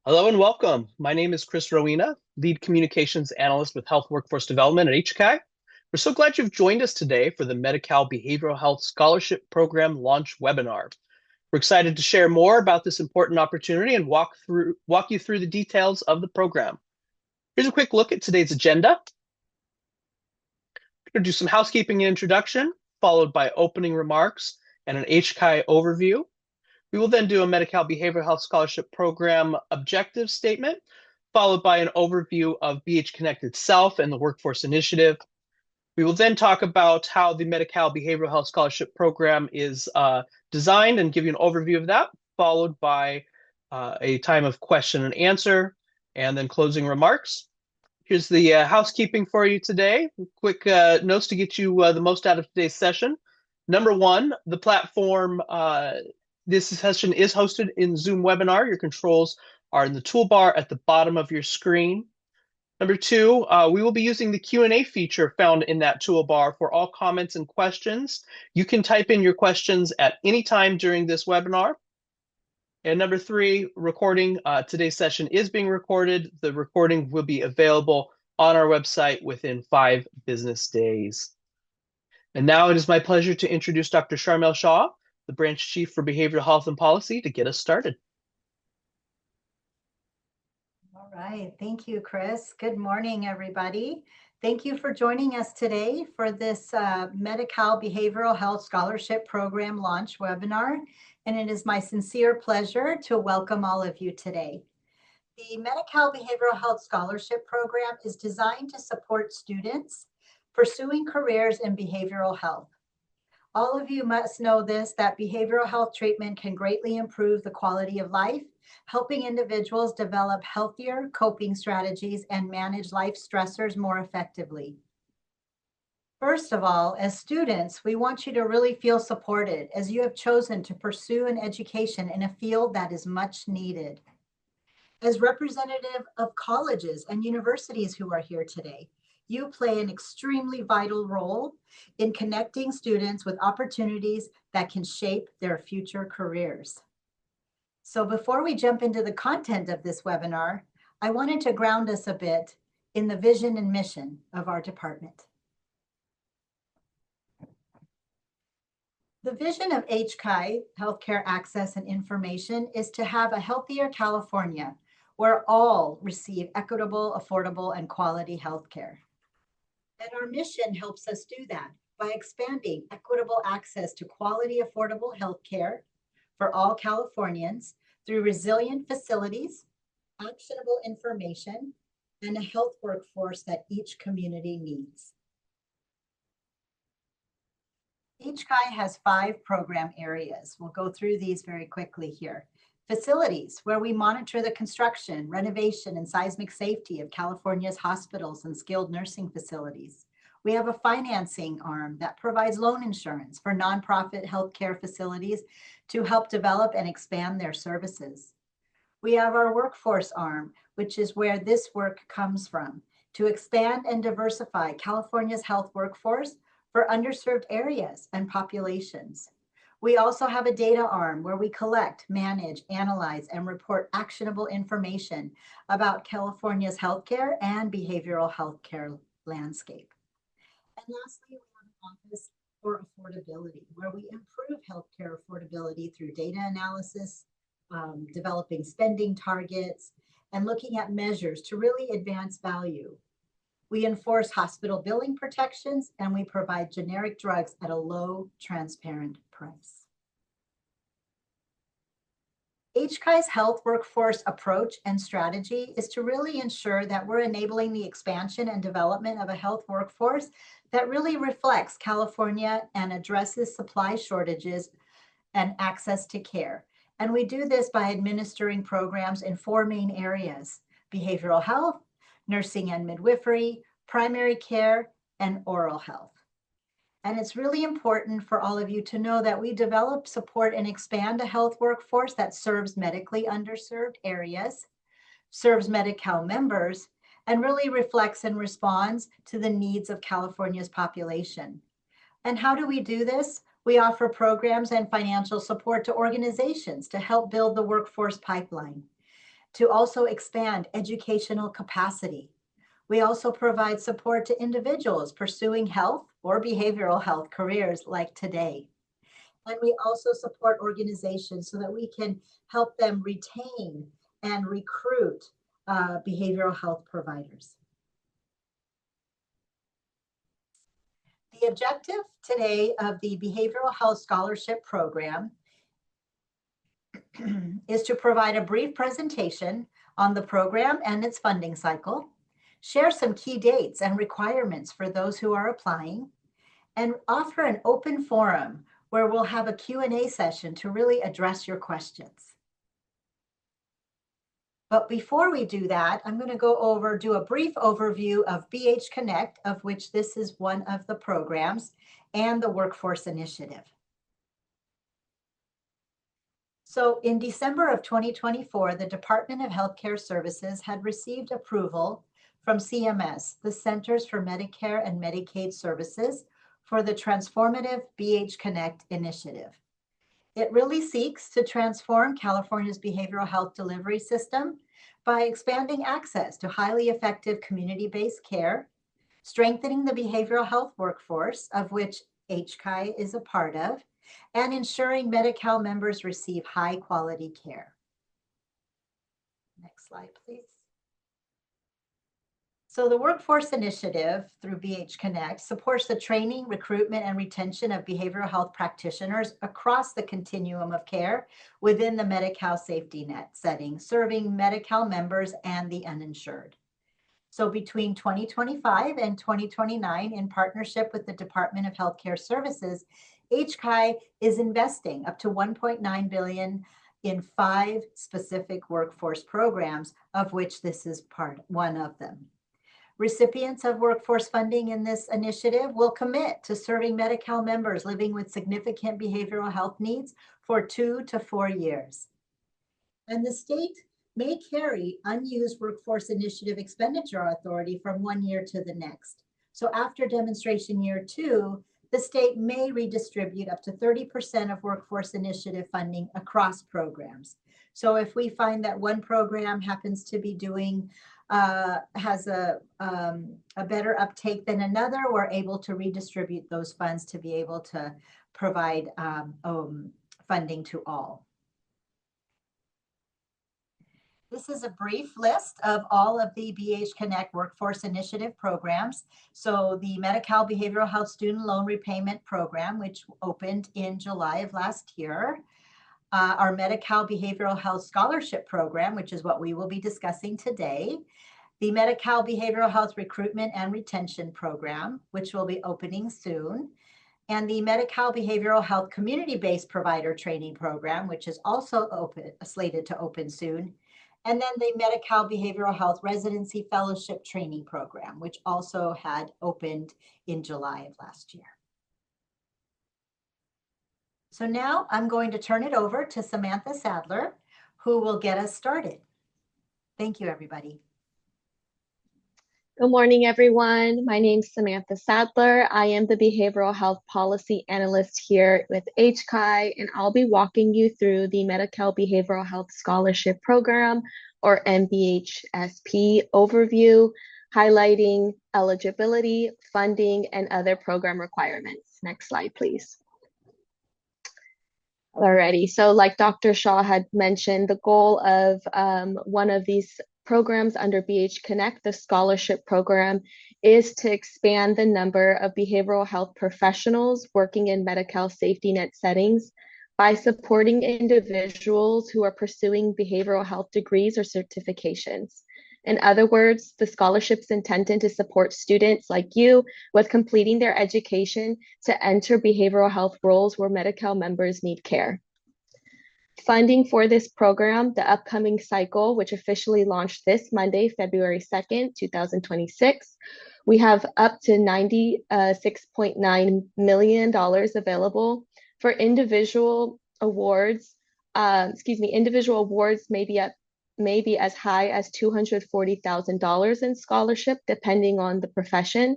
Hello and welcome. My name is Chris Rowena, Lead Communications Analyst with Health Workforce Development at HCAI. We're so glad you've joined us today for the Medi-Cal Behavioral Health Scholarship Program launch webinar. We're excited to share more about this important opportunity and walk you through the details of the program. Here's a quick look at today's agenda. We're going to do some housekeeping and introduction, followed by opening remarks and an HCAI overview. We will then do a Medi-Cal Behavioral Health Scholarship Program objective statement, followed by an overview of BH Connect itself and the Workforce Initiative. We will then talk about how the Medi-Cal Behavioral Health Scholarship Program is designed and give you an overview of that, followed by a time of question and answer, and then closing remarks. Here's the housekeeping for you today. Quick notes to get you the most out of today's session. Number one, the platform, this session is hosted in Zoom webinar. Your controls are in the toolbar at the bottom of your screen. Number two, we will be using the Q&A feature found in that toolbar for all comments and questions. You can type in your questions at any time during this webinar. And number three, recording. Today's session is being recorded. The recording will be available on our website within 5 business days. And now it is my pleasure to introduce Dr. Sharmil Shah, the Branch Chief for Behavioral Health and Policy, to get us started. All right, thank you, Chris. Good morning, everybody. Thank you for joining us today for this Medi-Cal Behavioral Health Scholarship Program launch webinar. And it is my sincere pleasure to welcome all of you today. The Medi-Cal Behavioral Health Scholarship Program is designed to support students pursuing careers in behavioral health. All of you must know this, that behavioral health treatment can greatly improve the quality of life, helping individuals develop healthier coping strategies and manage life stressors more effectively. First of all, as students, we want you to really feel supported as you have chosen to pursue an education in a field that is much needed. As representative of colleges and universities who are here today, you play an extremely vital role in connecting students with opportunities that can shape their future careers. So before we jump into the content of this webinar, I wanted to ground us a bit in the vision and mission of our department. The vision of HCAI, Healthcare Access and Information, is to have a healthier California where all receive equitable, affordable, and quality healthcare. And our mission helps us do that by expanding equitable access to quality, affordable healthcare for all Californians through resilient facilities, actionable information, and a health workforce that each community needs. HCAI has 5 program areas. We'll go through these very quickly here. Facilities, where we monitor the construction, renovation, and seismic safety of California's hospitals and skilled nursing facilities. We have a financing arm that provides loan insurance for nonprofit healthcare facilities to help develop and expand their services. We have our workforce arm, which is where this work comes from, to expand and diversify California's health workforce for underserved areas and populations. We also have a data arm where we collect, manage, analyze, and report actionable information about California's healthcare and behavioral healthcare landscape. And lastly, we have an office for affordability, where we improve healthcare affordability through data analysis, developing spending targets, and looking at measures to really advance value. We enforce hospital billing protections, and we provide generic drugs at a low, transparent price. HCAI's health workforce approach and strategy is to really ensure that we're enabling the expansion and development of a health workforce that really reflects California and addresses supply shortages and access to care. And we do this by administering programs in 4 main areas: behavioral health, nursing and midwifery, primary care, and oral health. And it's really important for all of you to know that we develop, support, and expand a health workforce that serves medically underserved areas, serves Medi-Cal members, and really reflects and responds to the needs of California's population. And how do we do this? We offer programs and financial support to organizations to help build the workforce pipeline, to also expand educational capacity. We also provide support to individuals pursuing health or behavioral health careers like today. And we also support organizations so that we can help them retain and recruit behavioral health providers. The objective today of the Behavioral Health Scholarship Program is to provide a brief presentation on the program and its funding cycle, share some key dates and requirements for those who are applying, and offer an open forum where we'll have a Q&A session to really address your questions. But before we do that, I'm going to do a brief overview of BH Connect, of which this is one of the programs, and the Workforce Initiative. So in December of 2024, the Department of Healthcare Services had received approval from CMS, the Centers for Medicare and Medicaid Services, for the transformative BH Connect initiative. It really seeks to transform California's behavioral health delivery system by expanding access to highly effective community-based care, strengthening the behavioral health workforce, of which HCAI is a part of, and ensuring Medi-Cal members receive high-quality care. Next slide, please. So the Workforce Initiative through BH Connect supports the training, recruitment, and retention of behavioral health practitioners across the continuum of care within the Medi-Cal safety net setting, serving Medi-Cal members and the uninsured. So between 2025 and 2029, in partnership with the Department of Healthcare Services, HCAI is investing up to $1.9 billion in 5 specific workforce programs, of which this is one of them. Recipients of workforce funding in this initiative will commit to serving Medi-Cal members living with significant behavioral health needs for 2 to 4 years. And the state may carry unused workforce initiative expenditure authority from one year to the next. So after demonstration year 2, the state may redistribute up to 30% of workforce initiative funding across programs. So if we find that one program happens to be doing has a better uptake than another, we're able to redistribute those funds to be able to provide funding to all. This is a brief list of all of the BH Connect Workforce Initiative programs. So the Medi-Cal Behavioral Health Student Loan Repayment Program, which opened in July of last year. Our Medi-Cal Behavioral Health Scholarship Program, which is what we will be discussing today. The Medi-Cal Behavioral Health Recruitment and Retention Program, which will be opening soon. And the Medi-Cal Behavioral Health Community-Based Provider Training Program, which is also slated to open soon. And then the Medi-Cal Behavioral Health Residency Fellowship Training Program, which also had opened in July of last year. So now I'm going to turn it over to Samantha Sadler, who will get us started. Thank you, everybody. Good morning, everyone. My name is Samantha Sadler. I am the Behavioral Health Policy Analyst here with HCAI, and I'll be walking you through the Medi-Cal Behavioral Health Scholarship Program, or MBHSP overview, highlighting eligibility, funding, and other program requirements. Next slide, please. Alrighty, so like Dr. Shaw had mentioned, the goal of one of these programs under BH Connect, the scholarship program, is to expand the number of behavioral health professionals working in Medi-Cal safety net settings by supporting individuals who are pursuing behavioral health degrees or certifications. In other words, the scholarship's intended to support students like you with completing their education to enter behavioral health roles where Medi-Cal members need care. Funding for this program, the upcoming cycle, which officially launched this Monday, February 2nd, 2026, we have up to $96.9 million available for individual awards. Individual awards may be as high as $240,000 in scholarship, depending on the profession.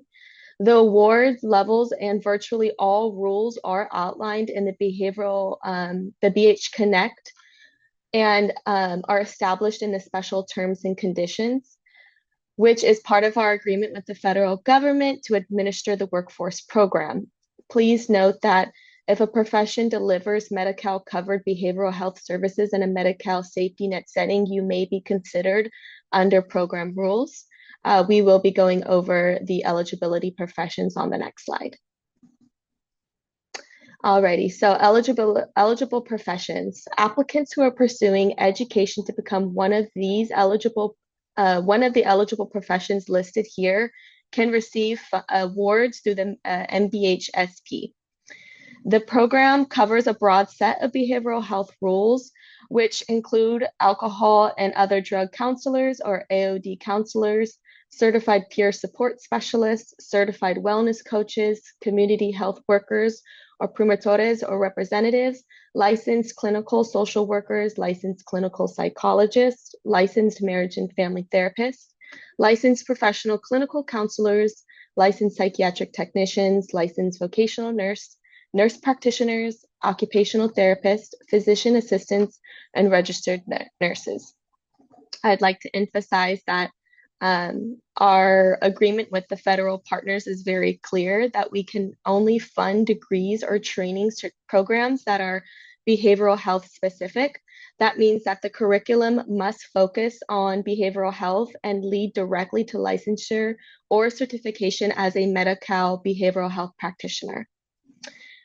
The awards levels and virtually all rules are outlined in the BH Connect and are established in the special terms and conditions, which is part of our agreement with the federal government to administer the workforce program. Please note that if a profession delivers Medi-Cal covered behavioral health services in a Medi-Cal safety net setting, you may be considered under program rules. We will be going over the eligibility professions on the next slide. Alrighty, so eligible professions. Applicants who are pursuing education to become one of the eligible professions listed here can receive awards through the MBHSP. The program covers a broad set of behavioral health rules, which include alcohol and other drug counselors or AOD counselors, certified peer support specialists, certified wellness coaches, community health workers, or promotores or representatives, licensed clinical social workers, licensed clinical psychologists, licensed marriage and family therapists, licensed professional clinical counselors, licensed psychiatric technicians, licensed vocational nurse practitioners, occupational therapists, physician assistants, and registered nurses. I'd like to emphasize that our agreement with the federal partners is very clear that we can only fund degrees or training programs that are behavioral health specific. That means that the curriculum must focus on behavioral health and lead directly to licensure or certification as a Medi-Cal behavioral health practitioner.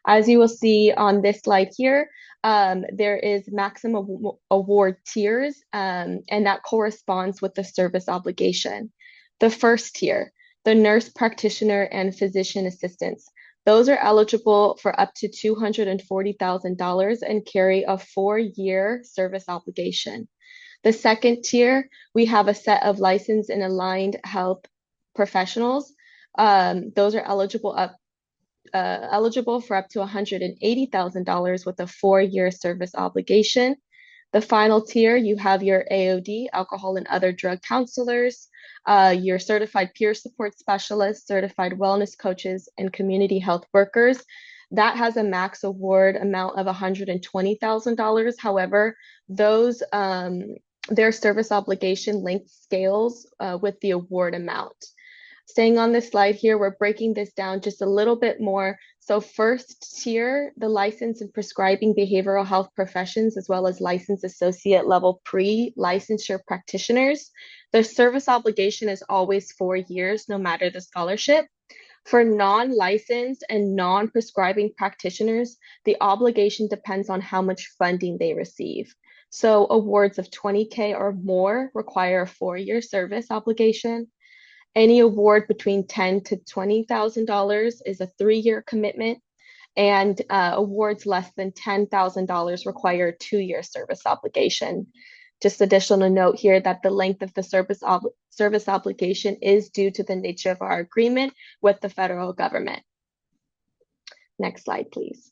As you will see on this slide here, there is maximum award tiers, and that corresponds with the service obligation. The first tier, the nurse practitioner and physician assistants, those are eligible for up to $240,000 and carry a 4-year service obligation. The second tier, we have a set of licensed and aligned health professionals. Those are eligible for up to $180,000 with a 4-year service obligation. The final tier, you have your AOD, alcohol and other drug counselors, your certified peer support specialists, certified wellness coaches, and community health workers. That has a max award amount of $120,000. However, those their service obligation length scales with the award amount. Staying on this slide here, we're breaking this down just a little bit more. So first tier, the licensed and prescribing behavioral health professions, as well as licensed associate level pre-licensure practitioners. The service obligation is always 4 years, no matter the scholarship. For non-licensed and non-prescribing practitioners, the obligation depends on how much funding they receive. So awards of $20K or more require a 4-year service obligation. Any award between $10,000 to $20,000 is a 3-year commitment, and awards less than $10,000 require a 2-year service obligation. Just additional note here that the length of the service obligation is due to the nature of our agreement with the federal government. Next slide, please.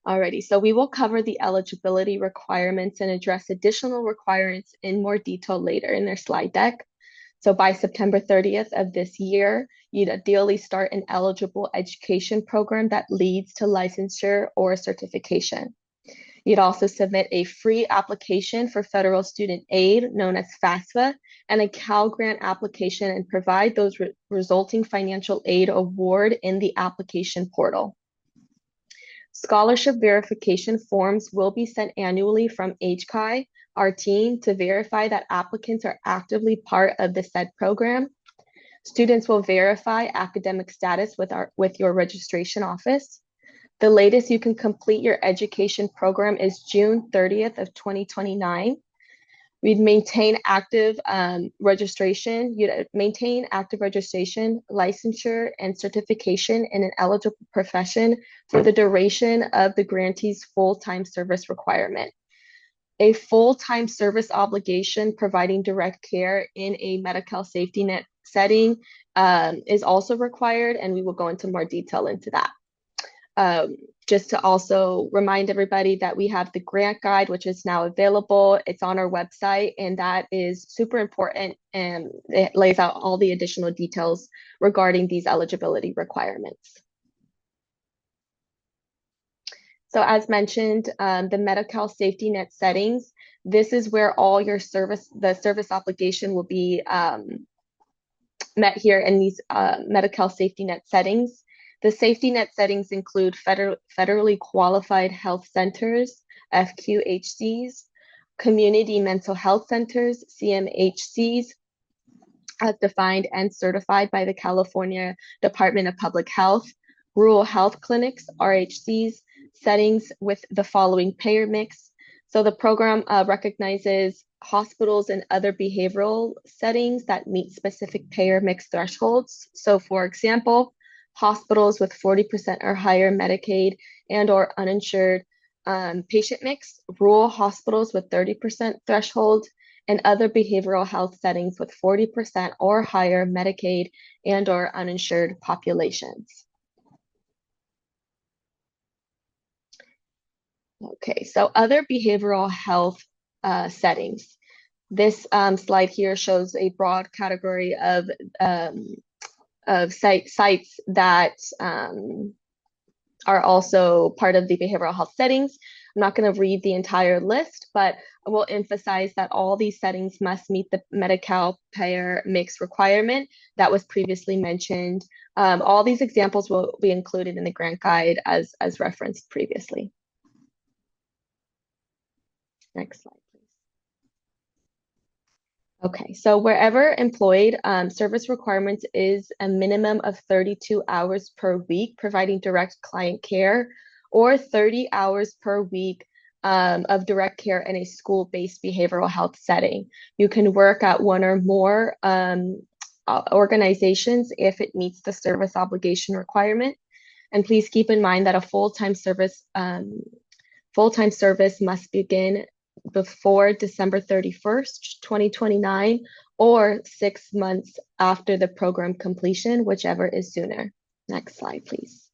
Alrighty, so we will cover the eligibility requirements and address additional requirements in more detail later in their slide deck. So by September 30th of this year, you'd ideally start an eligible education program that leads to licensure or certification. You'd also submit a free application for federal student aid, known as FAFSA, and a Cal Grant application and provide those resulting financial aid award in the application portal. Scholarship verification forms will be sent annually from HCAI, our team, to verify that applicants are actively part of the said program. Students will verify academic status with your registration office. The latest you can complete your education program is June 30th of 2029. We'd maintain active registration. You'd maintain active registration, licensure, and certification in an eligible profession for the duration of the grantee's full-time service requirement. A full-time service obligation providing direct care in a Medi-Cal safety net setting is also required, and we will go into more detail into that. Just to also remind everybody that we have the grant guide, which is now available. It's on our website, and that is super important, and it lays out all the additional details regarding these eligibility requirements. So as mentioned, the Medi-Cal safety net settings, this is where all your the service obligation will be met here in these Medi-Cal safety net settings. The safety net settings include federally qualified health centers, FQHCs, community mental health centers, CMHCs, as defined and certified by the California Department of Public Health, rural health clinics, RHCs, settings with the following payer mix. So the program recognizes hospitals and other behavioral settings that meet specific payer mix thresholds. So for example, hospitals with 40% or higher Medicaid and or uninsured patient mix, rural hospitals with 30% threshold, and other behavioral health settings with 40% or higher Medicaid and or uninsured populations. Okay, so other behavioral health settings. This slide here shows a broad category of sites that are also part of the behavioral health settings. I'm not going to read the entire list, but I will emphasize that all these settings must meet the Medi-Cal payer mix requirement that was previously mentioned. All these examples will be included in the grant guide as referenced previously. Next slide, please. Okay, so wherever employed, service requirements is a minimum of 32 hours per week, providing direct client care, or 30 hours per week of direct care in a school-based behavioral health setting. You can work at one or more organizations if it meets the service obligation requirement. And please keep in mind that a full-time service must begin before December 31st, 2029, or 6 months after the program completion, whichever is sooner. Next slide, please.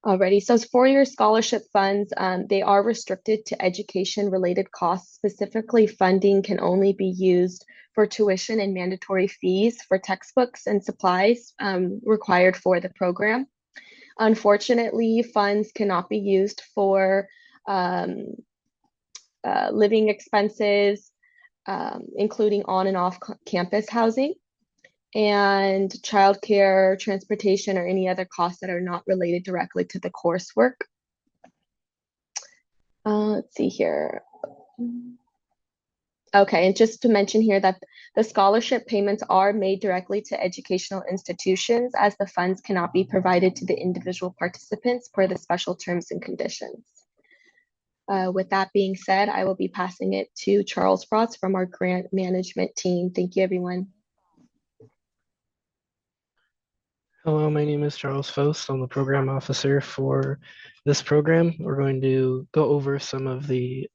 Alrighty, so for your scholarship funds, they are restricted to education-related costs. Specifically, funding can only be used for tuition and mandatory fees for textbooks and supplies required for the program. Unfortunately, funds cannot be used for living expenses, including on and off campus housing, and childcare, transportation, or any other costs that are not related directly to the coursework. Let's see here. Okay, and just to mention here that the scholarship payments are made directly to educational institutions, as the funds cannot be provided to the individual participants per the special terms and conditions. With that being said, I will be passing it to Charles Frotz from our grant management team. Thank you, everyone. Hello, my name is Charles Faust. I'm the program officer for this program. We're going to go over some of the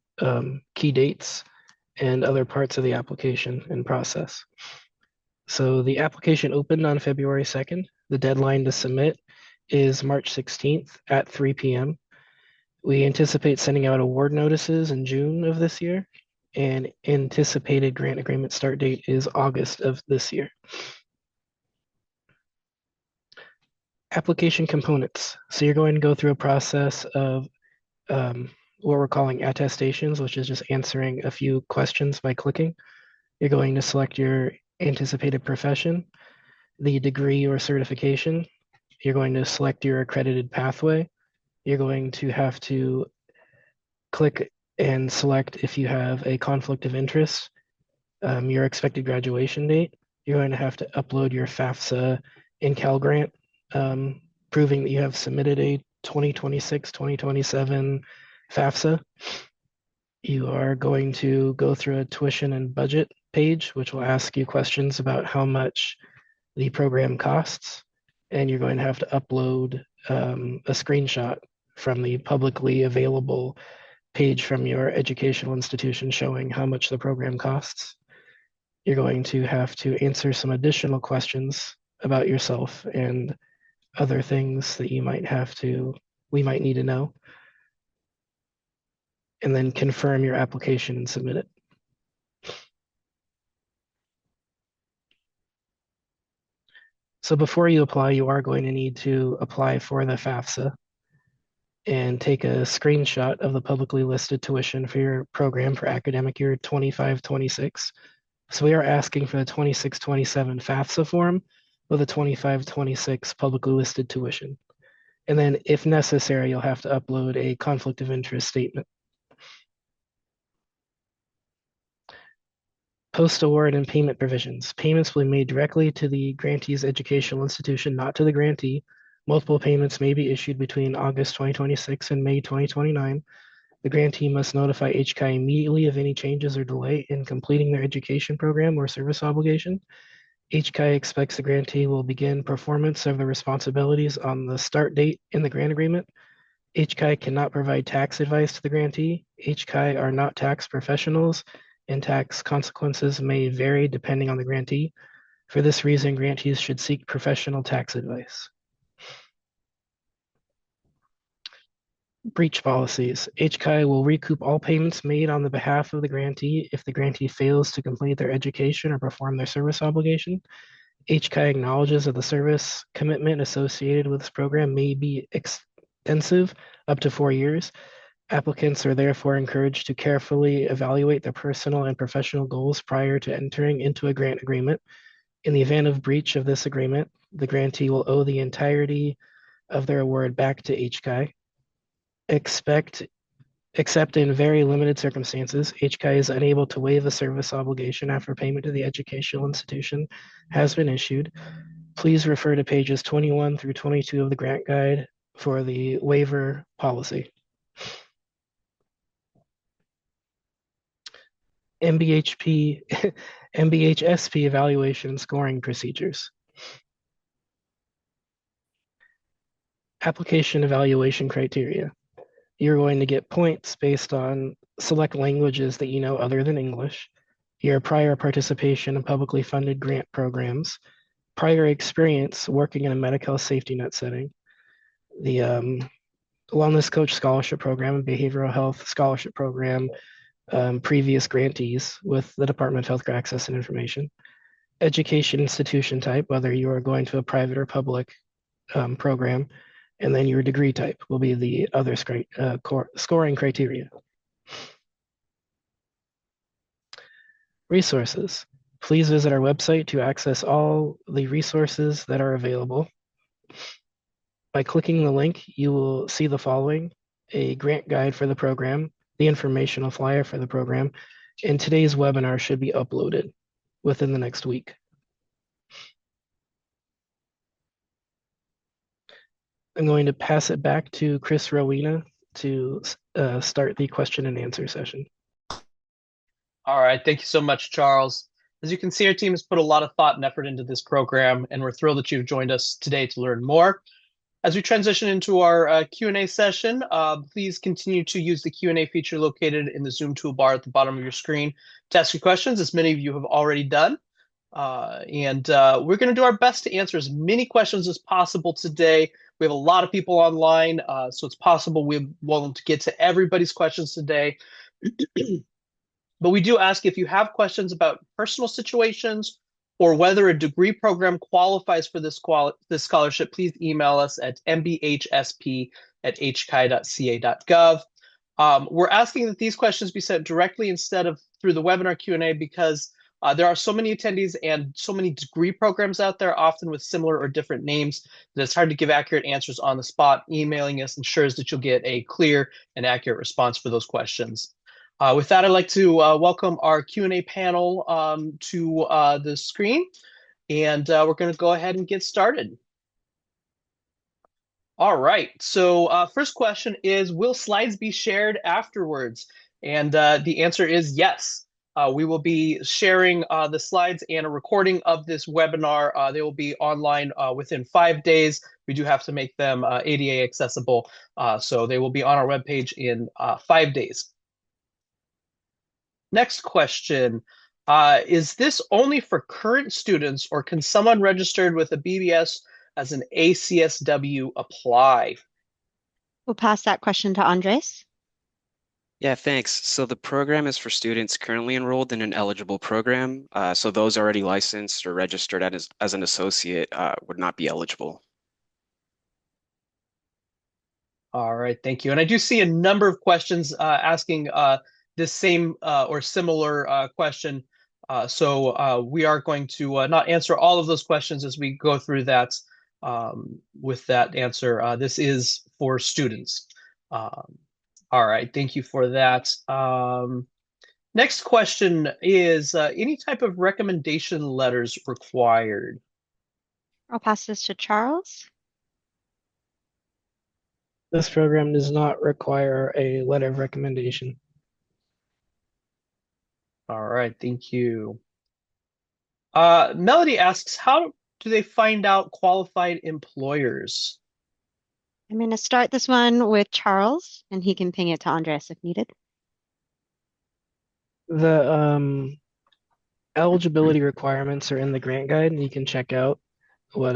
key dates and other parts of the application and process. So the application opened on February 2nd. The deadline to submit is March 16th at 3 p.m. We anticipate sending out award notices in June of this year, and anticipated grant agreement start date is August of this year. Application components. So you're going to go through a process of what we're calling attestations, which is just answering a few questions by clicking. You're going to select your anticipated profession, the degree or certification. You're going to select your accredited pathway. You're going to have to click and select if you have a conflict of interest, your expected graduation date. You're going to have to upload your FAFSA and Cal Grant, proving that you have submitted a 2026-2027 FAFSA. You are going to go through a tuition and budget page, which will ask you questions about how much the program costs. And you're going to have to upload a screenshot from the publicly available page from your educational institution showing how much the program costs. You're going to have to answer some additional questions about yourself and other things that we might need to know, and then confirm your application and submit it. So before you apply, you are going to need to apply for the FAFSA and take a screenshot of the publicly listed tuition for your program for academic year 25-26. So we are asking for the 26-27 FAFSA form with a 25-26 publicly listed tuition. And then if necessary, you'll have to upload a conflict of interest statement. Post-award and payment provisions. Payments will be made directly to the grantee's educational institution, not to the grantee. Multiple payments may be issued between August 2026 and May 2029. The grantee must notify HCAI immediately of any changes or delay in completing their education program or service obligation. HCAI expects the grantee will begin performance of the responsibilities on the start date in the grant agreement. HCAI cannot provide tax advice to the grantee. HCAI are not tax professionals, and tax consequences may vary depending on the grantee. For this reason, grantees should seek professional tax advice. Breach policies. HCAI will recoup all payments made on the behalf of the grantee if the grantee fails to complete their education or perform their service obligation. HCAI acknowledges that the service commitment associated with this program may be extensive, up to 4 years. Applicants are therefore encouraged to carefully evaluate their personal and professional goals prior to entering into a grant agreement. In the event of breach of this agreement, the grantee will owe the entirety of their award back to HCAI. Except in very limited circumstances, HCAI is unable to waive a service obligation after payment to the educational institution has been issued. Please refer to pages 21 through 22 of the grant guide for the waiver policy. MBHSP evaluation scoring procedures. Application evaluation criteria. You're going to get points based on select languages that you know other than English, your prior participation in publicly funded grant programs, prior experience working in a Medi-Cal safety net setting, the Wellness Coach Scholarship Program and Behavioral Health Scholarship Program, previous grantees with the Department of Healthcare Access and Information, education institution type, whether you are going to a private or public program, and then your degree type will be the other scoring criteria. Resources. Please visit our website to access all the resources that are available. By clicking the link, you will see the following: a grant guide for the program, the informational flyer for the program, and today's webinar should be uploaded within the next week. I'm going to pass it back to Chris Rowena to start the question and answer session. All right, thank you so much, Charles. As you can see, our team has put a lot of thought and effort into this program, and we're thrilled that you've joined us today to learn more. As we transition into our Q&A session, please continue to use the Q&A feature located in the Zoom toolbar at the bottom of your screen to ask your questions, as many of you have already done. We're going to do our best to answer as many questions as possible today. We have a lot of people online, so it's possible we won't get to everybody's questions today. But we do ask, if you have questions about personal situations or whether a degree program qualifies for this scholarship, please email us at mbhsp@hci.ca.gov. We're asking that these questions be sent directly instead of through the webinar Q&A because there are so many attendees and so many degree programs out there, often with similar or different names, that it's hard to give accurate answers on the spot. Emailing us ensures that you'll get a clear and accurate response for those questions. With that, I'd like to welcome our Q&A panel to the screen, and we're going to go ahead and get started. All right, so first question is, will slides be shared afterwards? And the answer is yes. We will be sharing the slides and a recording of this webinar. They will be online within 5 days. We do have to make them ADA accessible, so they will be on our webpage in 5 days. Next question, is this only for current students, or can someone registered with a BBS as an ACSW apply? We'll pass that question to Andres. Yeah, thanks. So the program is for students currently enrolled in an eligible program. So those already licensed or registered as an associate would not be eligible. All right, thank you. And I do see a number of questions asking this same or similar question. So we are going to not answer all of those questions as we go through that with that answer. This is for students. All right, thank you for that. Next question is any type of recommendation letters required? I'll pass this to Charles. This program does not require a letter of recommendation. All right, thank you. Melody asks, how do they find out qualified employers? I'm going to start this one with Charles, and he can ping it to Andres if needed. The eligibility requirements are in the grant guide, and you can check out what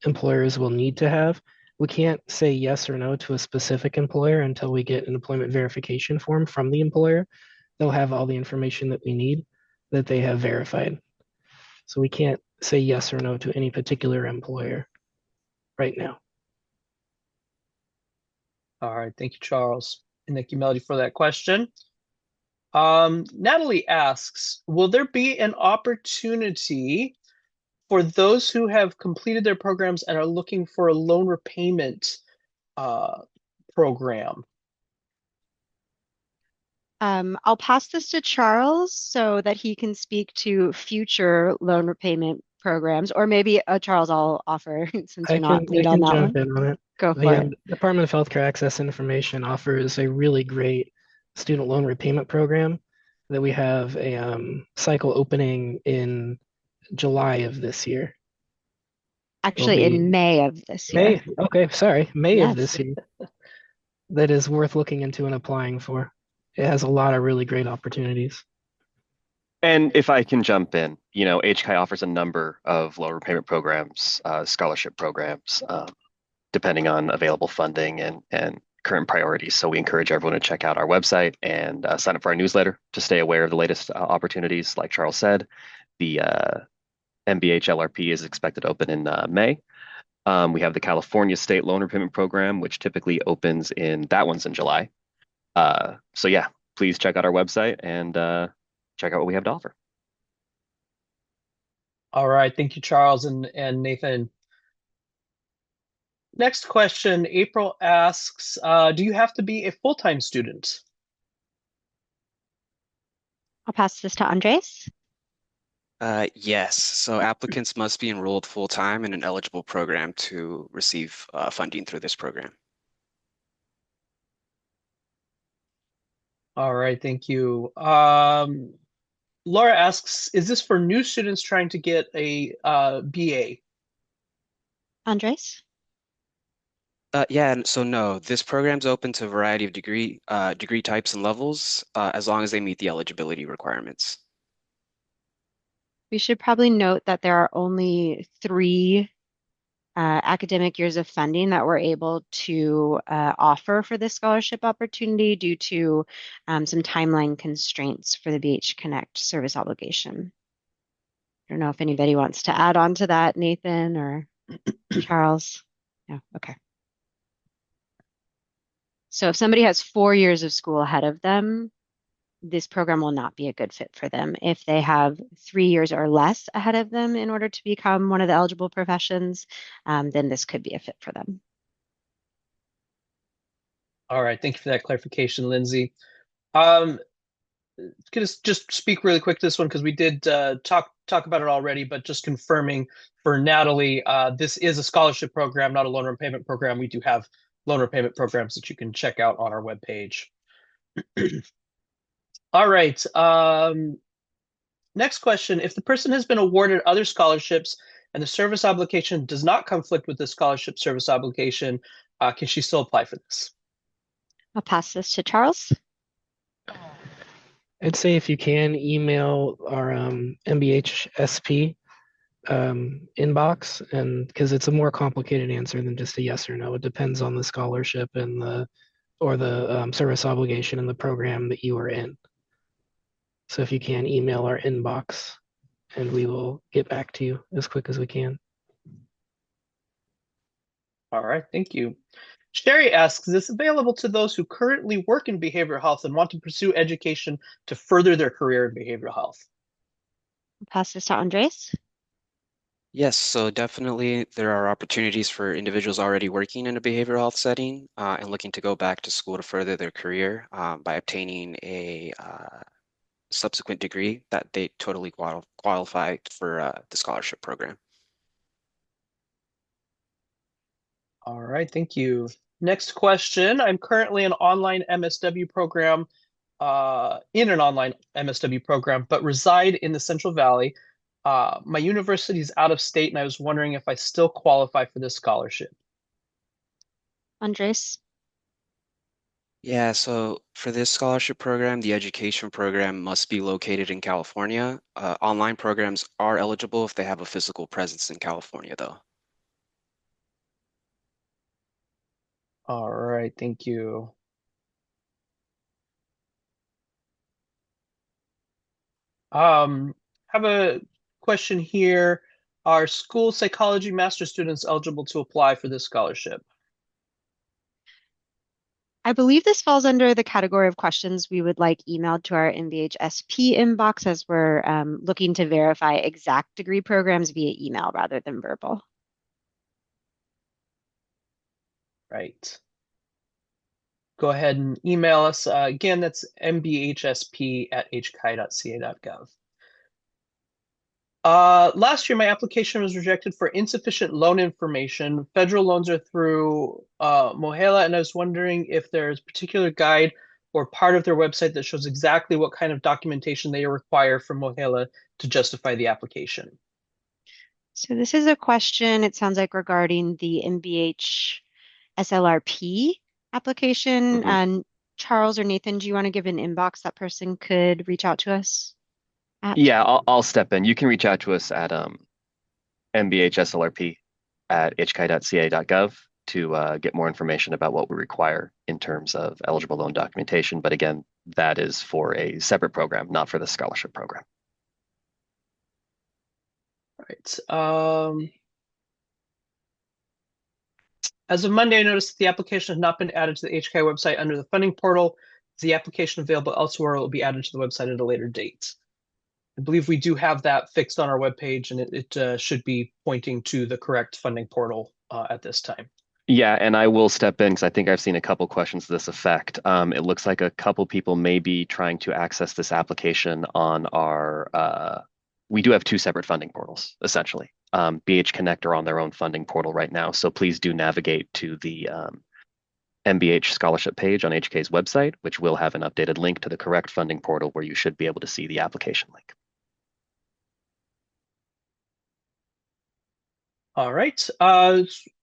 employers will need to have. We can't say yes or no to a specific employer until we get an employment verification form from the employer. They'll have all the information that we need that they have verified. So we can't say yes or no to any particular employer right now. All right, thank you, Charles. And thank you, Melody, for that question. Natalie asks, will there be an opportunity for those who have completed their programs and are looking for a loan repayment program? I'll pass this to Charles so that he can speak to future loan repayment programs, or maybe Charles, I'll offer since I you're not can I lead on can that jump one. in on it. Go for The it. Department of Healthcare Access and Information offers a really great student loan repayment program that we have a cycle opening in July of this year. It'll Actually, be in May of this year. May. Okay, sorry, May of Yes. this year. That is worth looking into and applying for. It has a lot of really great opportunities. And if I can jump in, HCAI offers a number of loan repayment programs, scholarship programs, depending on available funding and current priorities. So we encourage everyone to check out our website and sign up for our newsletter to stay aware of the latest opportunities. Like Charles said, the MBH LRP is expected to open in May. We have the California State Loan Repayment Program, which typically opens that one's in July. So yeah, please check out our website and check out what we have to offer. All right, thank you, Charles and Nathan. Next question, April asks, do you have to be a full-time student? I'll pass this to Andres. Yes, so applicants must be enrolled full-time in an eligible program to receive funding through this program. All right, thank you. Laura asks, is this for new students trying to get a BA? Andres. Yeah, and so no, this program's open to a variety of degree types and levels, as long as they meet the eligibility requirements. We should probably note that there are only 3 academic years of funding that we're able to offer for this scholarship opportunity due to some timeline constraints for the BH Connect service obligation. I don't know if anybody wants to add on to that, Nathan or Charles. No, okay. So if somebody has 4 years of school ahead of them, this program will not be a good fit for them. If they have 3 years or less ahead of them in order to become one of the eligible professions, then this could be a fit for them. All right, thank you for that clarification, Lindsay. Gonna just speak really quick to this one because we did talk about it already, but just confirming for Natalie, this is a scholarship program, not a loan repayment program. We do have loan repayment programs that you can check out on our webpage. All right. Next question. If the person has been awarded other scholarships and the service obligation does not conflict with the scholarship service obligation, can she still apply for this? I'll pass this to Charles. I'd say if you can email our MBHSP inbox, and because it's a more complicated answer than just a yes or no. It depends on the scholarship and the or the service obligation in the program that you are in. So if you can, email our inbox and we will get back to you as quick as we can. All right, thank you. Sherry asks, is this available to those who currently work in behavioral health and want to pursue education to further their career in behavioral health? I'll pass this to Andres. Yes, so definitely there are opportunities for individuals already working in a behavioral health setting and looking to go back to school to further their career by obtaining a subsequent degree that they totally qualify for the scholarship program. All right, thank you. Next question. I'm currently in an online MSW program, but reside in the Central Valley. My university is out of state, and I was wondering if I still qualify for this scholarship. Andres. Yeah, so for this scholarship program, the education program must be located in California. Online programs are eligible if they have a physical presence in California, though. All right, thank you. Have a question here. Are school psychology master students eligible to apply for this scholarship? I believe this falls under the category of questions we would like emailed to our MBHSP inbox as we're looking to verify exact degree programs via email rather than verbal. Right. Go ahead and email us. Again, that's mbhsp@hci.ca.gov. Last year, my application was rejected for insufficient loan information. Federal loans are through Mohela, and I was wondering if there's a particular guide or part of their website that shows exactly what kind of documentation they require from Mohela to justify the application. So this is a question, it sounds like, regarding the MBH SLRP application. Mhm. And Charles or Nathan, do you want to give an inbox that person could reach out to us at? Yeah, I'll step in. You can reach out to us at mbhslrp@hci.ca.gov to get more information about what we require in terms of eligible loan documentation. But again, that is for a separate program, not for the scholarship program. All right. As of Monday, I noticed that the application has not been added to the HCAI website under the funding portal. Is the application available elsewhere? It will be added to the website at a later date. I believe we do have that fixed on our webpage, and it should be pointing to the correct funding portal at this time. Yeah, and I will step in because I think I've seen a couple questions to this effect. It looks like a couple people may be trying to access this application on our, we do have two separate funding portals, essentially. BH Connect are on their own funding portal right now, so please do navigate to the MBH scholarship page on HK's website, which will have an updated link to the correct funding portal where you should be able to see the application link. All right.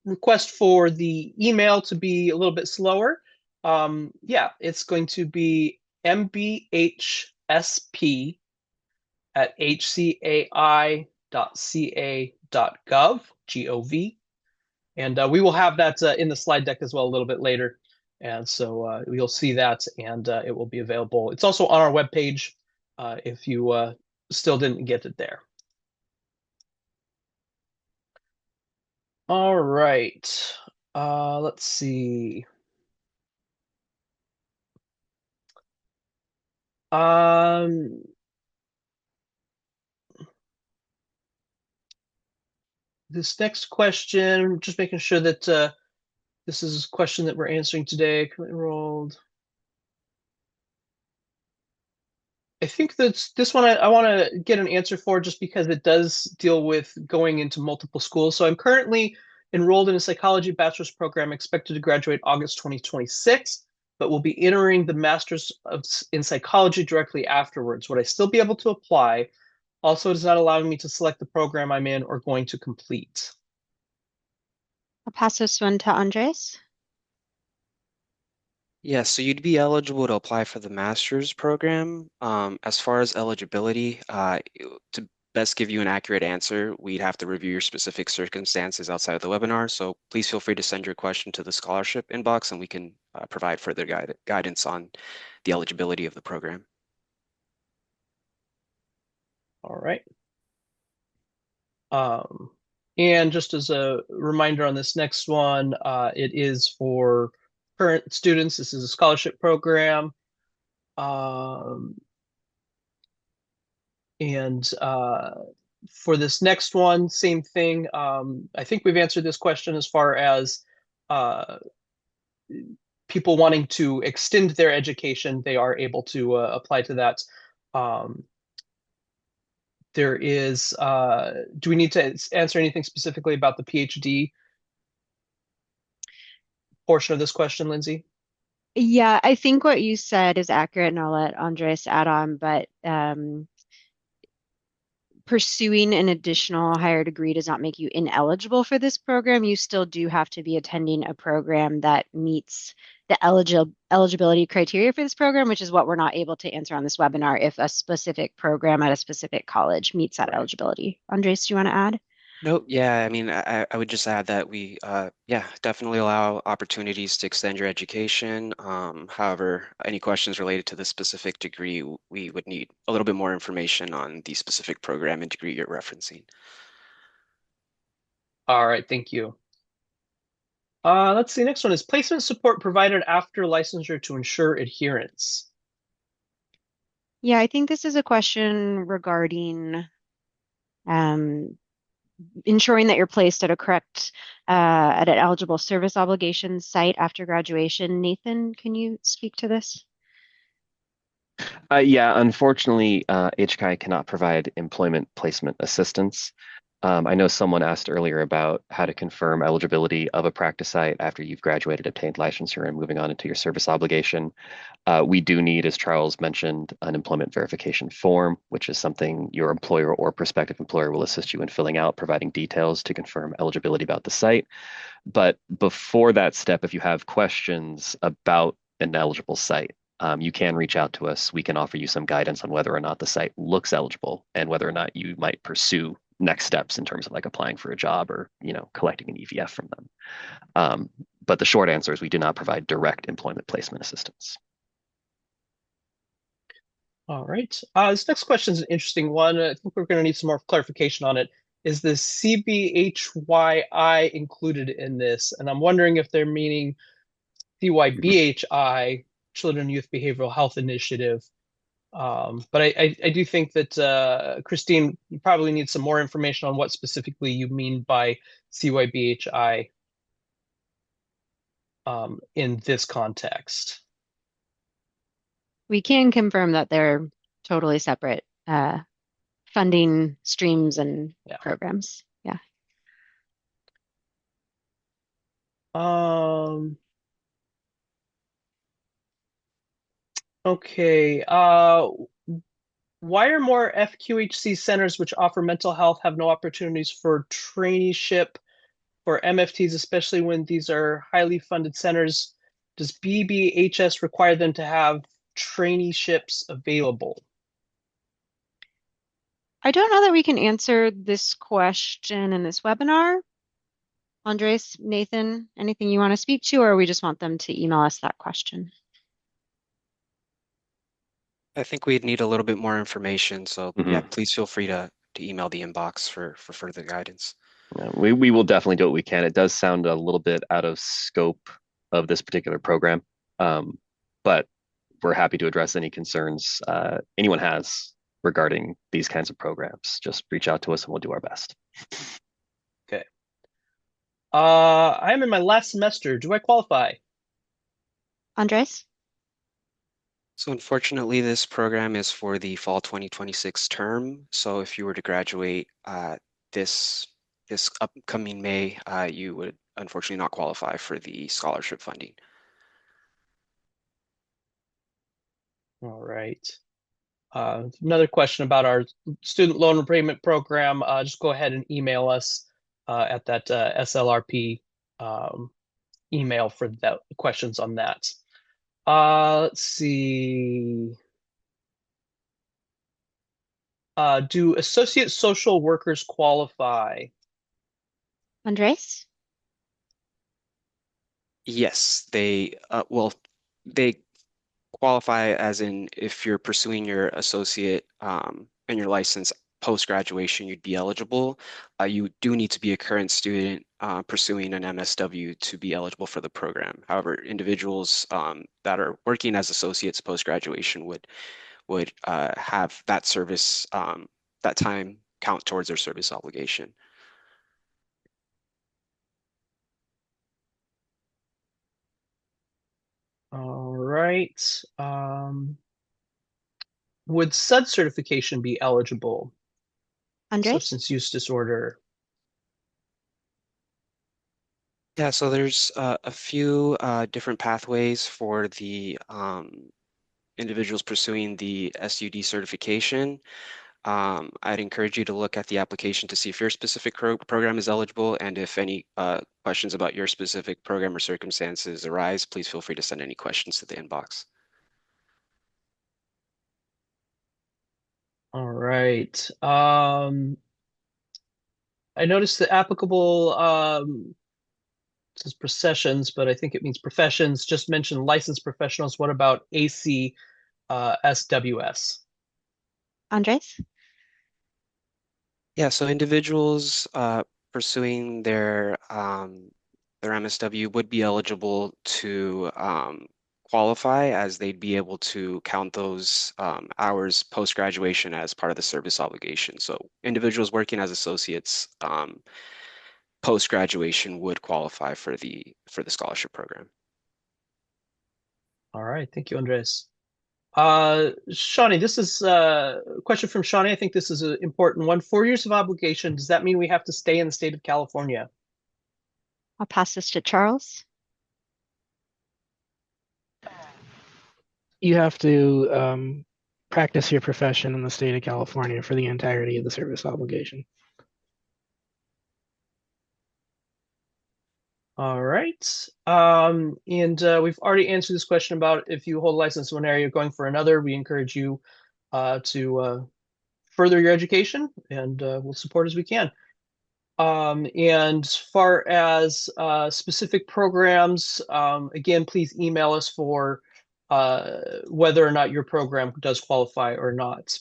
Request for the email to be a little bit slower. Yeah, it's going to be mbhsp@hcai.ca.gov, G-O-V. And we will have that in the slide deck as well a little bit later. And so you'll see that, and it will be available. It's also on our webpage if you still didn't get it there. All right. Let's see. Um, this next question, just making sure that this is a question that we're answering today. Enrolled. I think that's this one I want to get an answer for just because it does deal with going into multiple schools. So I'm currently enrolled in a psychology bachelor's program expected to graduate August 2026, but will be entering the master's in psychology directly afterwards. Would I still be able to apply? Also, it is not allowing me to select the program I'm in or going to complete. I'll pass this one to Andres. Yeah, so you'd be eligible to apply for the master's program. As far as eligibility, to best give you an accurate answer, we'd have to review your specific circumstances outside of the webinar. So please feel free to send your question to the scholarship inbox and we can provide further guidance on the eligibility of the program. All right. And just as a reminder on this next one, it is for current students. This is a scholarship program. And for this next one, same thing. I think we've answered this question as far as people wanting to extend their education, they are able to apply to that. There is, do we need to answer anything specifically about the PhD portion of this question, Lindsay? Yeah, I think what you said is accurate, and I'll let Andres add on, but pursuing an additional higher degree does not make you ineligible for this program. You still do have to be attending a program that meets the eligibility criteria for this program, which is what we're not able to answer on this webinar if a specific program at a specific college meets that eligibility. Andres, do you want to add? No, yeah, I mean, I would just add that we, yeah, definitely allow opportunities to extend your education. However, any questions related to the specific degree, we would need a little bit more information on the specific program and degree you're referencing. All right, thank you. Let's see, next one is placement support provided after licensure to ensure adherence. Yeah, I think this is a question regarding ensuring that you're placed at a correct, at an eligible service obligation site after graduation. Nathan, can you speak to this? Yeah, unfortunately, HCAI cannot provide employment placement assistance. I know someone asked earlier about how to confirm eligibility of a practice site after you've graduated, obtained licensure, and moving on into your service obligation. We do need, as Charles mentioned, an employment verification form, which is something your employer or prospective employer will assist you in filling out, providing details to confirm eligibility about the site. But before that step, if you have questions about an eligible site, you can reach out to us. We can offer you some guidance on whether or not the site looks eligible and whether or not you might pursue next steps in terms of like applying for a job or, collecting an EVF from them. But the short answer is we do not provide direct employment placement assistance. All right. This next question is an interesting one. I think we're going to need some more clarification on it. Is the CBHYI included in this? And I'm wondering if they're meaning CYBHI, Children and Youth Behavioral Health Initiative. But I do think that, Christine, you probably need some more information on what specifically you mean by CYBHI in this context. We can confirm that they're totally separate funding streams and programs. Yeah. Okay. Why are more FQHC centers which offer mental health have no opportunities for traineeship for MFTs, especially when these are highly funded centers? Does BBHS require them to have traineeships available? I don't know that we can answer this question in this webinar. Andres, Nathan, anything you want to speak to, or we just want them to email us that question? I think we'd need a little bit more information. So yeah, Mhm. please feel free to email the inbox for further guidance. Yeah, we will definitely do what we can. It does sound a little bit out of scope of this particular program, but we're happy to address any concerns anyone has regarding these kinds of programs. Just reach out to us and we'll do our best. Okay. I'm in my last semester. Do I qualify? Andres? So unfortunately, this program is for the fall 2026 term. So if you were to graduate this upcoming May, you would unfortunately not qualify for the scholarship funding. All right. Another question about our student loan repayment program. Just go ahead and email us at that SLRP email for the questions on that. Let's see. Do associate social workers qualify? Andres? Yes, they qualify as in if you're pursuing your associate and your license post-graduation, you'd be eligible. You do need to be a current student pursuing an MSW to be eligible for the program. However, individuals that are working as associates post-graduation would have that service that time count towards their service obligation. All right. Would SUD certification be eligible? Andres? Substance use disorder. Yeah, so there's a few different pathways for the individuals pursuing the SUD certification. I'd encourage you to look at the application to see if your specific program is eligible, and if any questions about your specific program or circumstances arise, please feel free to send any questions to the inbox. All right. I noticed the applicable it says processions, but I think it means professions. Just mentioned licensed professionals. What about AC SWS? Andres? Yeah, so individuals pursuing their MSW would be eligible to qualify, as they'd be able to count those hours post-graduation as part of the service obligation. So individuals working as associates post-graduation would qualify for the scholarship program. All right. Thank you, Andres. Shawnee, this is a question from Shawnee. I think this is an important one. 4 years of obligation. Does that mean we have to stay in the state of California? I'll pass this to Charles. You have to practice your profession in the state of California for the entirety of the service obligation. All right. And we've already answered this question about if you hold a license in one area, going for another. We encourage you to further your education, and we'll support as we can. And as far as specific programs, again, please email us for whether or not your program does qualify or not.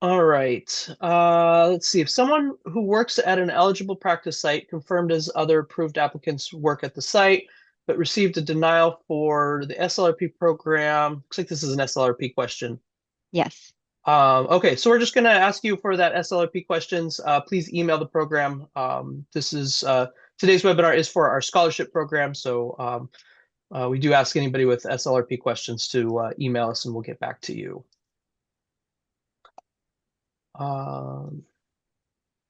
All right. Let's see. If someone who works at an eligible practice site confirmed as other approved applicants work at the site, but received a denial for the SLRP program, looks like this is an SLRP question. Yes. Okay, so we're just going to ask you for that SLRP questions. Please email the program. This is today's webinar is for our scholarship program, so we do ask anybody with SLRP questions to email us, and we'll get back to you. All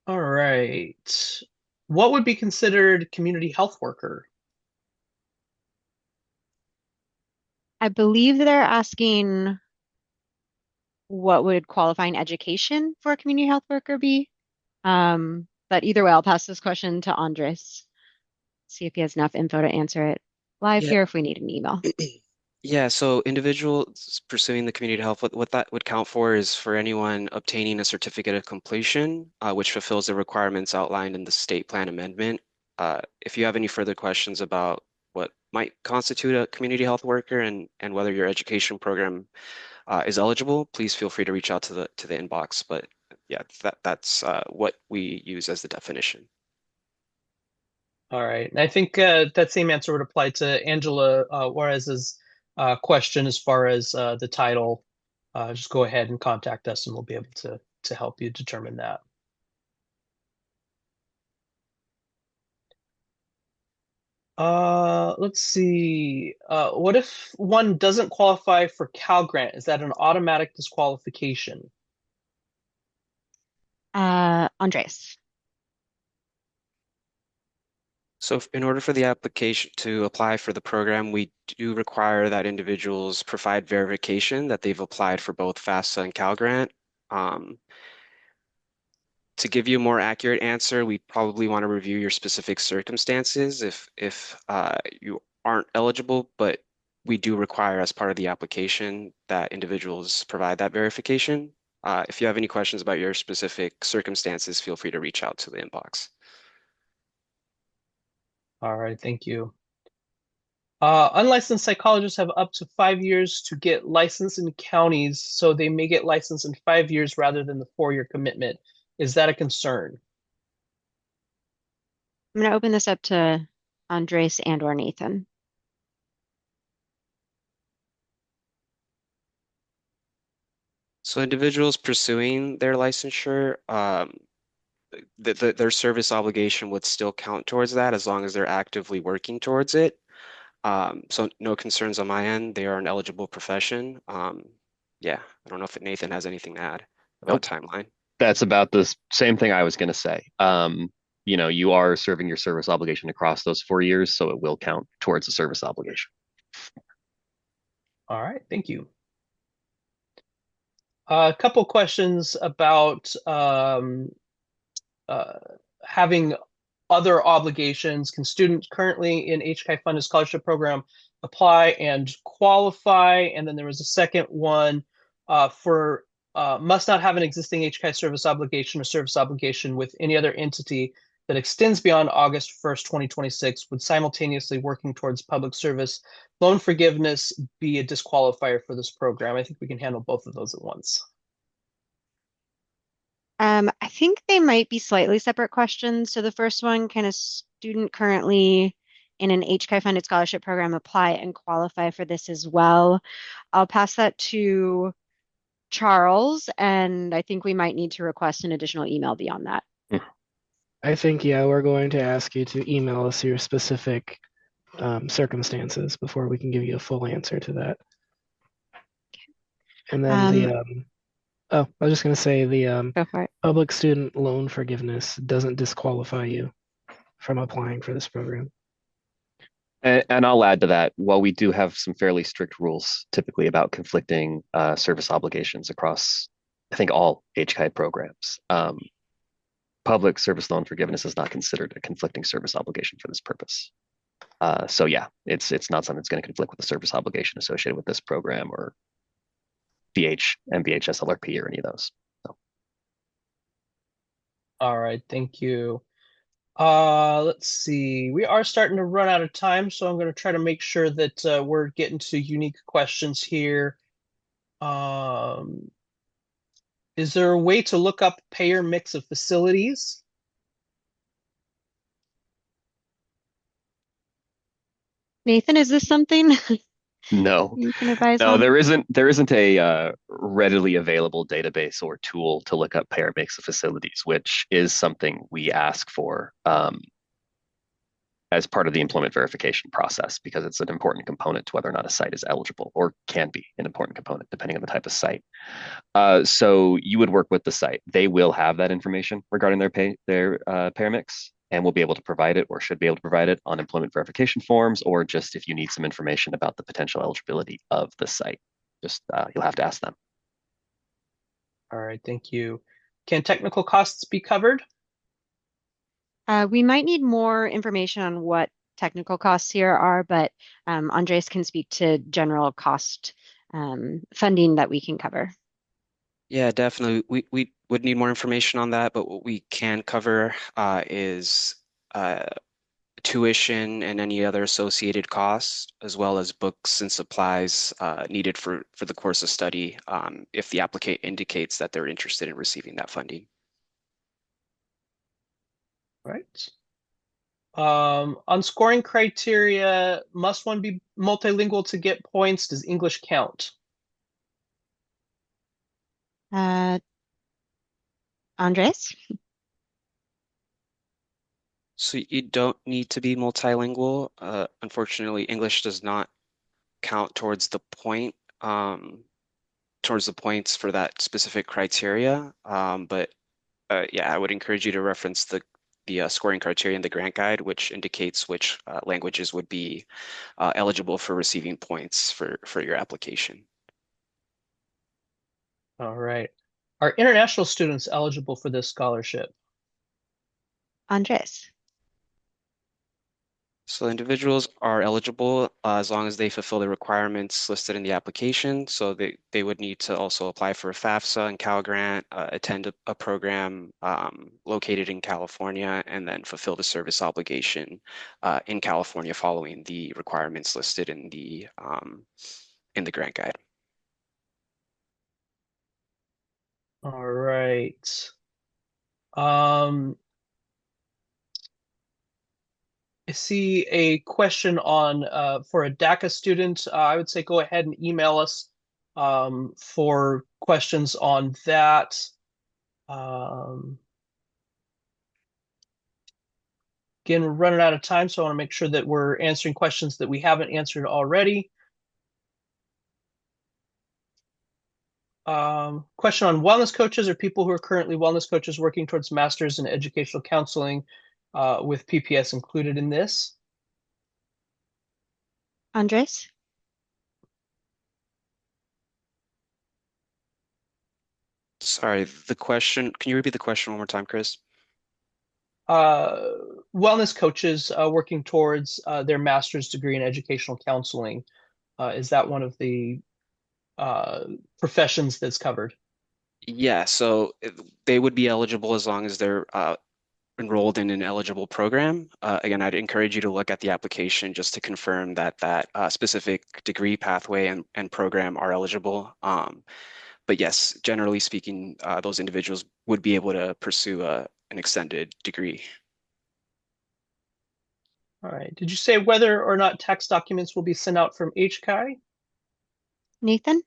right. What would be considered community health worker? I believe they're asking what would qualifying education for a community health worker be? But either way, I'll pass this question to Andres. See if he has enough info to answer it live Yeah. here if we need an email. Yeah, so individuals pursuing the community health, what that would count for is for anyone obtaining a certificate of completion, which fulfills the requirements outlined in the state plan amendment. If you have any further questions about what might constitute a community health worker and whether your education program is eligible, please feel free to reach out to the inbox. But yeah, that's what we use as the definition. All right. And I think that same answer would apply to Angela Juarez's question as far as the title. Just go ahead and contact us, and we'll be able to help you determine that. Let's see. What if one doesn't qualify for Cal Grant? Is that an automatic disqualification? Andres. So in order for the application to apply for the program, we do require that individuals provide verification that they've applied for both FAFSA and Cal Grant. To give you a more accurate answer, we probably want to review your specific circumstances if you aren't eligible, but we do require as part of the application that individuals provide that verification. If you have any questions about your specific circumstances, feel free to reach out to the inbox. All right, thank you. Unlicensed psychologists have up to 5 years to get licensed in counties, so they may get licensed in 5 years rather than the 4-year commitment. Is that a concern? I'm going to open this up to Andres and or Nathan. So individuals pursuing their licensure, their service obligation would still count towards that as long as they're actively working towards it. So no concerns on my end. They are an eligible profession. Yeah, I don't know if Nathan has anything to add about timeline. That's about the same thing I was going to say. You are serving your service obligation across those 4 years, so it will count towards the service obligation. All right, thank you. A couple questions about having other obligations. Can students currently in HCAI funded scholarship program apply and qualify? And then there was a second one for must not have an existing HCAI service obligation or service obligation with any other entity that extends beyond August 1st, 2026, would simultaneously working towards public service loan forgiveness be a disqualifier for this program? I think we can handle both of those at once. I think they might be slightly separate questions. So the first one, can a student currently in an HCAI funded scholarship program apply and qualify for this as well? I'll pass that to Charles, and I think we might need to request an additional email beyond that. I think, yeah, we're going to ask you to email us your specific circumstances before we can give you a full answer to that. And then I was just going to say the Go for it. public student loan forgiveness doesn't disqualify you from applying for this program. And I'll add to that, while we do have some fairly strict rules typically about conflicting service obligations across, I think, all HCAI programs, public service loan forgiveness is not considered a conflicting service obligation for this purpose. So yeah, it's not something that's going to conflict with the service obligation associated with this program or VH, MVH, SLRP, or any of those. So. All right, thank you. Let's see. We are starting to run out of time, so I'm going to try to make sure that we're getting to unique questions here. Is there a way to look up payer mix of facilities? Nathan, is this something No, you can advise no, on? there isn't a readily available database or tool to look up payer mix of facilities, which is something we ask for as part of the employment verification process because it's an important component to whether or not a site is eligible or can be an important component depending on the type of site. So you would work with the site. They will have that information regarding their payer mix, and will be able to provide it or should be able to provide it on employment verification forms, or just if you need some information about the potential eligibility of the site, just you'll have to ask them. All right, thank you. Can technical costs be covered? We might need more information on what technical costs here are, but Andres can speak to general cost funding that we can cover. Yeah, definitely. We would need more information on that, but what we can cover is tuition and any other associated costs, as well as books and supplies needed for the course of study if the applicant indicates that they're interested in receiving that funding. Right. On scoring criteria, must one be multilingual to get points? Does English count? Andres? So you don't need to be multilingual. Unfortunately, English does not count towards the points for that specific criteria. But yeah, I would encourage you to reference the scoring criteria in the grant guide, which indicates which languages would be eligible for receiving points for your application. All right. Are international students eligible for this scholarship? Andres? So individuals are eligible as long as they fulfill the requirements listed in the application. So they would need to also apply for a FAFSA and Cal Grant, attend a program located in California, and then fulfill the service obligation in California following the requirements listed in the grant guide. All right. I see a question on for a DACA student. I would say go ahead and email us for questions on that. Again, we're running out of time, so I want to make sure that we're answering questions that we haven't answered already. Question on wellness coaches or people who are currently wellness coaches working towards masters in educational counseling with PPS included in this. Andres? Sorry, the question, can you repeat the question one more time, Chris? Wellness coaches working towards their master's degree in educational counseling. Is that one of the professions that's covered? Yeah, so they would be eligible as long as they're enrolled in an eligible program. Again, I'd encourage you to look at the application just to confirm that specific degree pathway and program are eligible. But yes, generally speaking, those individuals would be able to pursue an extended degree. All right. Did you say whether or not tax documents will be sent out from HCAI? Nathan?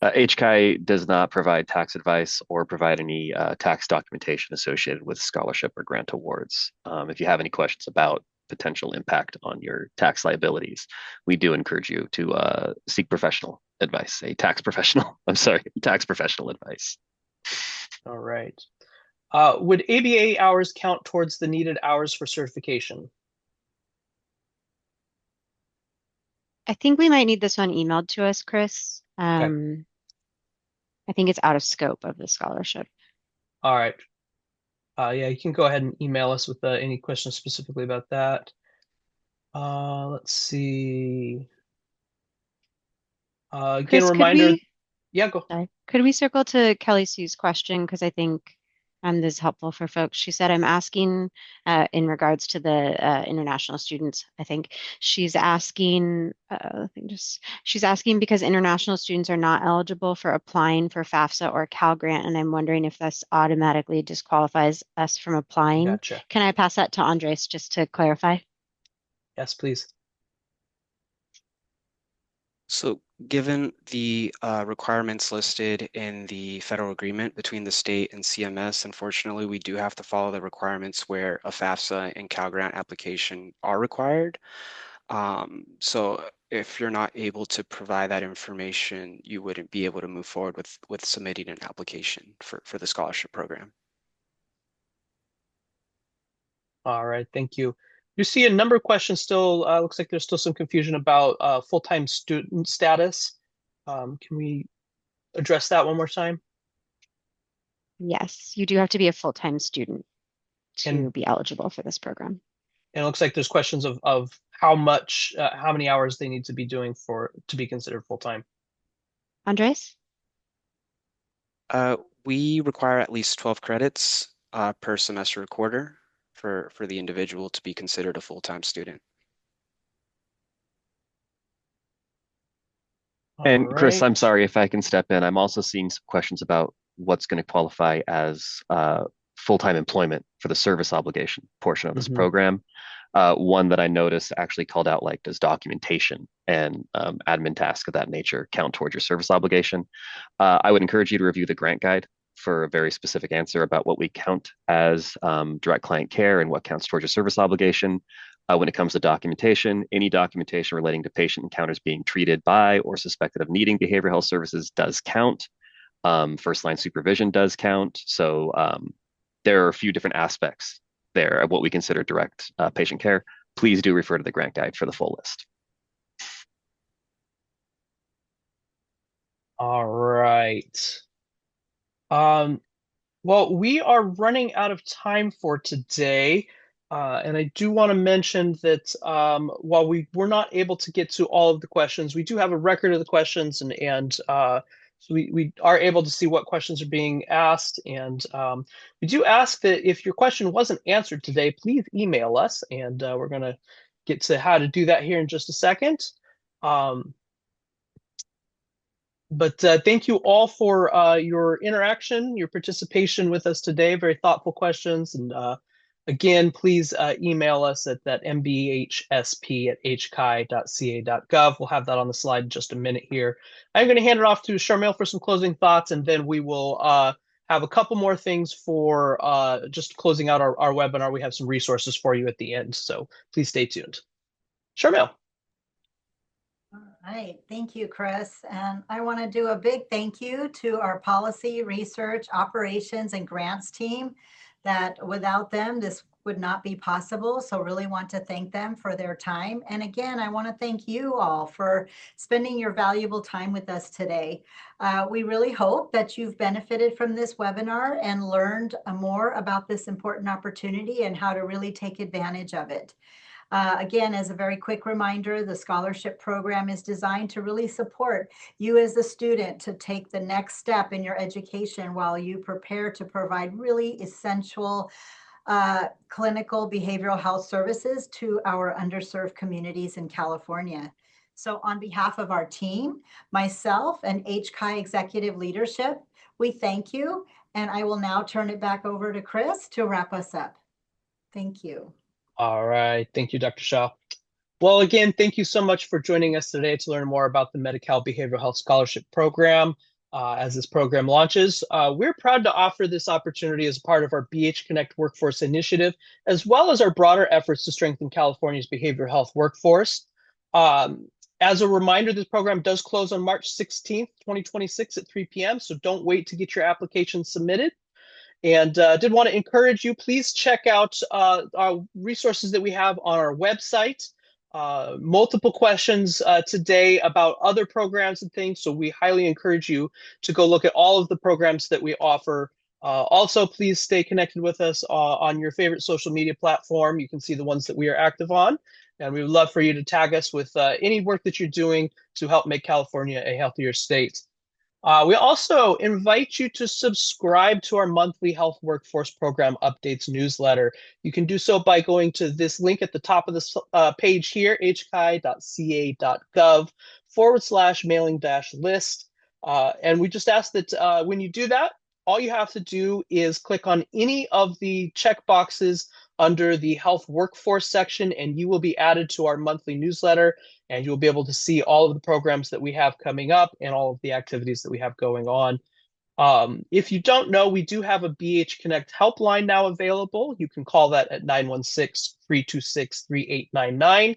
HCAI does not provide tax advice or provide any tax documentation associated with scholarship or grant awards. If you have any questions about potential impact on your tax liabilities, we do encourage you to seek professional advice, a tax professional. I'm sorry, tax professional advice. All right. Would ABA hours count towards the needed hours for certification? I think we might need this one emailed to us, Chris. I think it's out of scope of the scholarship. All right. Yeah, you can go ahead and email us with any questions specifically about that. Let's see. Again, Chris, a could reminder. we, Yeah, go. sorry, could we circle to Kelly Sue's question? Because I think this is helpful for folks. She said, I'm asking in regards to the international students. I think she's asking, she's asking because international students are not eligible for applying for FAFSA or Cal Grant, and I'm wondering if this automatically disqualifies us from applying. Gotcha. Can I pass that to Andres just to clarify? Yes, please. So given the requirements listed in the federal agreement between the state and CMS, unfortunately, we do have to follow the requirements where a FAFSA and Cal Grant application are required. So if you're not able to provide that information, you wouldn't be able to move forward with submitting an application for the scholarship program. All right, thank you. You see a number of questions still. Looks like there's still some confusion about full-time student status. Can we address that one more time? Yes, you do have to be a full-time student to And be eligible for this program. it looks like there's questions of how much, how many hours they need to be doing to be considered full-time. Andres? We require at least 12 credits per semester or quarter for the individual to be considered a full-time student. And Chris, right. I'm sorry if I can step in. I'm also seeing some questions about what's going to qualify as full-time employment for the service obligation portion of this program. One that I noticed actually called out like, does documentation and admin tasks of that nature count towards your service obligation? I would encourage you to review the grant guide for a very specific answer about what we count as direct client care and what counts towards your service obligation. When it comes to documentation, any documentation relating to patient encounters being treated by or suspected of needing behavioral health services does count. First line supervision does count. So there are a few different aspects there of what we consider direct patient care. Please do refer to the grant guide for the full list. All right. Well, we are running out of time for today. And I do want to mention that while we were not able to get to all of the questions, we do have a record of the questions, and so we are able to see what questions are being asked. And we do ask that if your question wasn't answered today, please email us, and we're going to get to how to do that here in just a second. But thank you all for your interaction, your participation with us today. Very thoughtful questions. And again, please email us at that mbhsp@hci.ca.gov. We'll have that on the slide in just a minute here. I'm going to hand it off to Sharmil for some closing thoughts, and then we will have a couple more things for just closing out our webinar. We have some resources for you at the end, so please stay tuned. Sharmil. All right, thank you, Chris. And I want to do a big thank you to our policy, research, operations, and grants team that without them, this would not be possible. So really want to thank them for their time. And again, I want to thank you all for spending your valuable time with us today. We really hope that you've benefited from this webinar and learned more about this important opportunity and how to really take advantage of it. Again, as a very quick reminder, the scholarship program is designed to really support you as a student to take the next step in your education while you prepare to provide really essential clinical behavioral health services to our underserved communities in California. So on behalf of our team, myself, and HCAI executive leadership, we thank you. And I will now turn it back over to Chris to wrap us up. Thank you. All right. Thank you, Dr. Shaw. Well, again, thank you so much for joining us today to learn more about the Medi-Cal Behavioral Health Scholarship Program as this program launches. We're proud to offer this opportunity as part of our BH Connect Workforce Initiative, as well as our broader efforts to strengthen California's behavioral health workforce. As a reminder, this program does close on March 16th, 2026 at 3 p.m., so don't wait to get your application submitted. And did want to encourage you, please check out our resources that we have on our website. Multiple questions today about other programs and things, so we highly encourage you to go look at all of the programs that we offer. Also, please stay connected with us on your favorite social media platform. You can see the ones that we are active on, and we would love for you to tag us with any work that you're doing to help make California a healthier state. We also invite you to subscribe to our monthly Health Workforce Program Updates newsletter. You can do so by going to this link at the top of this page here, hci.ca.gov/mailing-list. And we just ask that when you do that, all you have to do is click on any of the checkboxes under the Health Workforce section, and you will be added to our monthly newsletter, and you'll be able to see all of the programs that we have coming up and all of the activities that we have going on. If you don't know, we do have a BH Connect helpline now available. You can call that at 916-326-3899,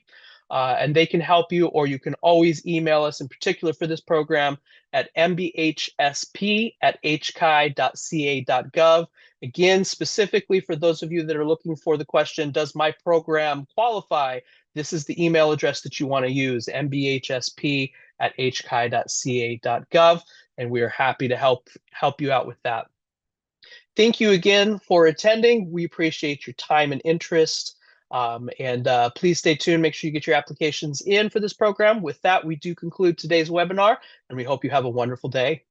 and they can help you, or you can always email us in particular for this program at mbhsp@hci.ca.gov. Again, specifically for those of you that are looking for the question, does my program qualify? This is the email address that you want to use, mbhsp@hci.ca.gov, and we are happy to help you out with that. Thank you again for attending. We appreciate your time and interest. And please stay tuned. Make sure you get your applications in for this program. With that, we do conclude today's webinar, and we hope you have a wonderful day.